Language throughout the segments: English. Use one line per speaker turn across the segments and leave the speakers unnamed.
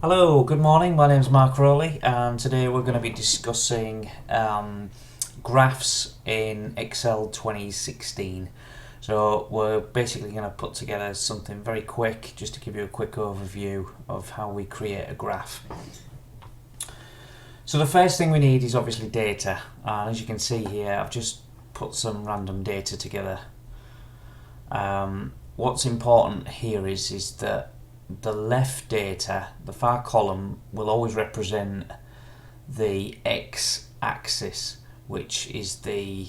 Hello, good morning. My name is Mark Rowley, and today we're going to be discussing graphs in Excel 2016. So we're basically going to put together something very quick just to give you a quick overview of how we create a graph. So the first thing we need is obviously data, and as you can see here I've just put some random data together. What's important here is that the left data, the far column, will always represent the x-axis, which is the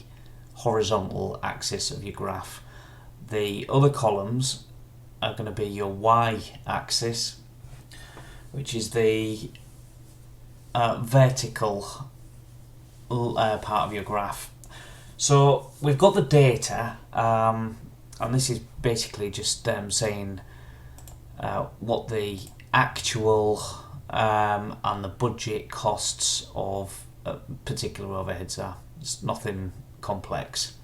horizontal axis of your graph. The other columns are going to be your y-axis, which is the vertical part of your graph. So we've got the data, and this is basically just saying what the actual and the budget costs of particular overheads are. It's nothing complex.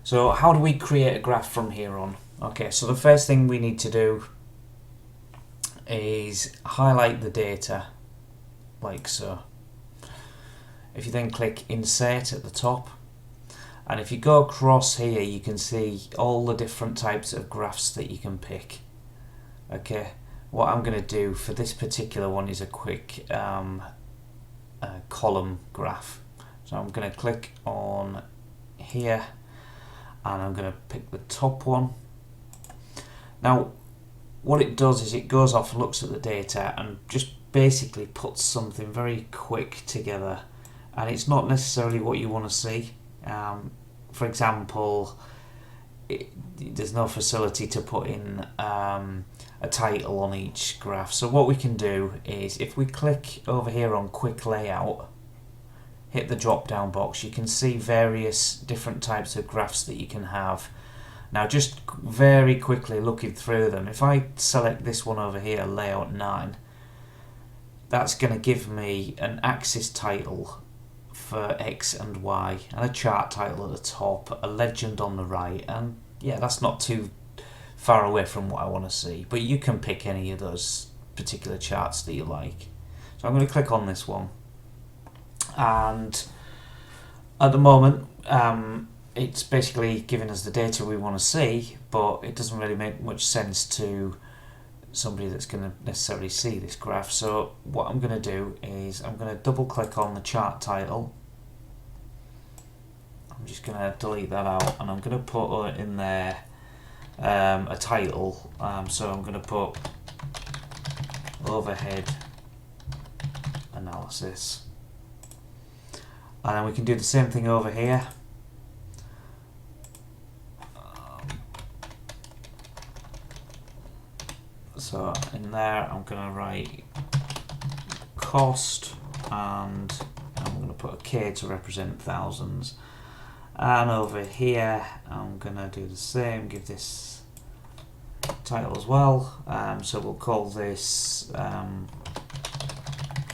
So how do we create a graph from here on? Okay, so the first thing we need to do is highlight the data like so. If you then click Insert at the top, and if you go across here you can see all the different types of graphs that you can pick. Okay, what I'm going to do for this particular one is a quick column graph. So I'm going to click on here and I'm going to pick the top one. Now what it does is it goes off, looks at the data and just basically puts something very quick together, and it's not necessarily what you want to see. For example, there's no facility to put in a title on each graph. So what we can do is if we click over here on quick layout, hit the drop down box, you can see various different types of graphs that you can have. Now just very quickly looking through them, if I select this one over here, layout 9, that's going to give me an axis title for X and Y and a chart title at the top, a legend on the right, and yeah, that's not too far away from what I want to see, but you can pick any of those particular charts that you like. So I'm going to click on this one, and at the moment it's basically giving us the data we want to see, but it doesn't really make much sense to somebody that's going to necessarily see this graph. So what I'm going to do is I'm going to double click on the chart title. I'm just going to delete that out and I'm going to put in there a title. So I'm going to put overhead analysis, and then we can do the same thing over here. So in there I'm going to write cost, and I'm going to put a K to represent thousands, and over here I'm going to do the same, give this title as well. So we'll call this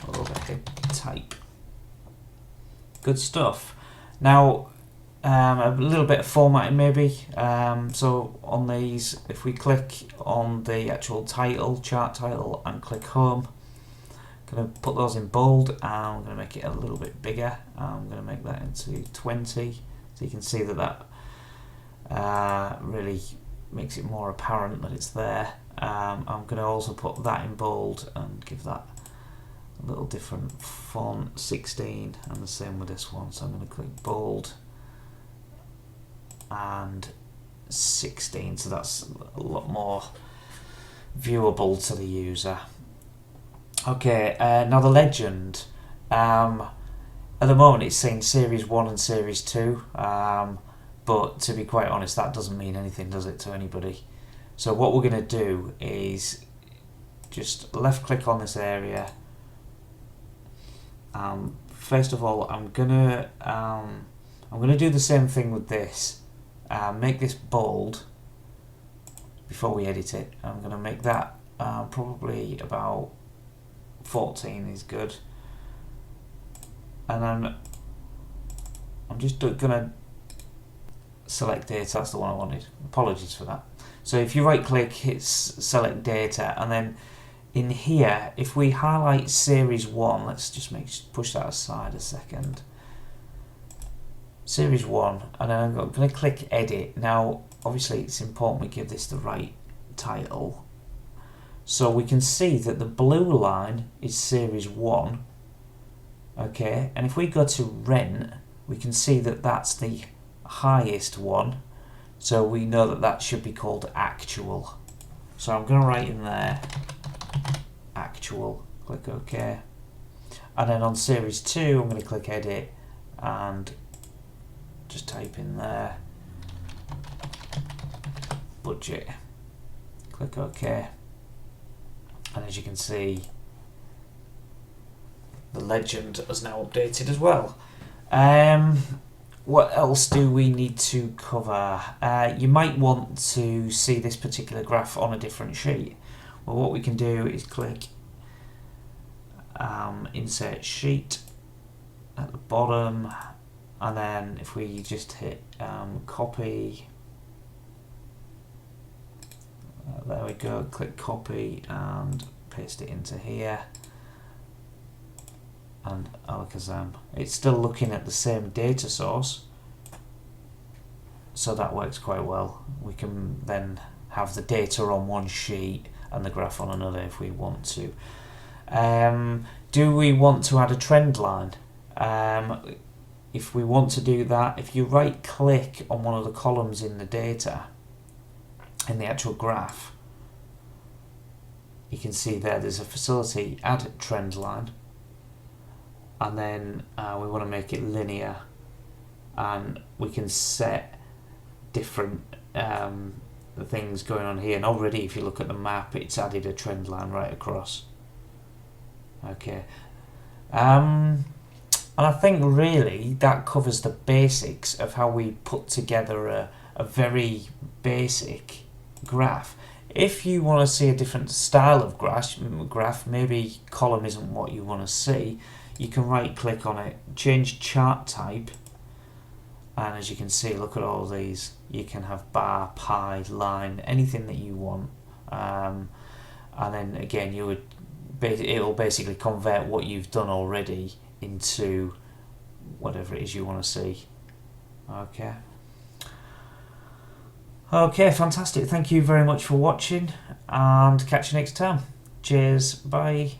overhead type. Good stuff. Now a little bit of formatting maybe. So on these, if we click on the actual title, chart title, and click home, I'm going to put those in bold, and I'm going to make it a little bit bigger. I'm going to make that into 20, so you can see that really makes it more apparent that it's there. I'm going to also put that in bold and give that a little different font, 16, and the same with this one. So I'm going to click bold and 16, so that's a lot more viewable to the user. Okay, now the legend. At the moment it's saying series 1 and series 2, but to be quite honest that doesn't mean anything, does it, to anybody? So what we're going to do is just left click on this area. First of all I'm going to do the same thing with this. Make this bold before we edit it. I'm going to make that probably about 14 is good, and then I'm just going to select data. That's the one I wanted. Apologies for that. So if you right click, hit select data, and then in here, if we highlight series 1, let's just push that aside a second. Series 1, and then I'm going to click edit. Now, obviously, it's important we give this the right title. So we can see that the blue line is series 1. Okay, and if we go to rent, we can see that that's the highest one. So we know that that should be called actual. So I'm going to write in there actual, click OK. And then on series 2, I'm going to click edit and just type in there budget, click OK. And as you can see, the legend has now updated as well. What else do we need to cover? You might want to see this particular graph on a different sheet. Well, what we can do is click insert sheet at the bottom, and then if we just hit copy, there we go, click copy and paste it into here, and alakazam. It's still looking at the same data source, so that works quite well. We can then have the data on one sheet and the graph on another if we want to. Do we want to add a trend line? If we want to do that, if you right click on one of the columns in the data, in the actual graph, you can see there's a facility, add trend line, and then we want to make it linear, and we can set different things going on here, and already if you look at the map, it's added a trend line right across. Okay, and I think really that covers the basics of how we put together a very basic graph. If you want to see a different style of graph, maybe column isn't what you want to see, you can right click on it, change chart type, and as you can see, look at all these. You can have bar, pie, line, anything that you want, and then again it'll basically convert what you've done already into whatever it is you want to see. Okay, fantastic. Thank you very much for watching, and catch you next time. Cheers, bye.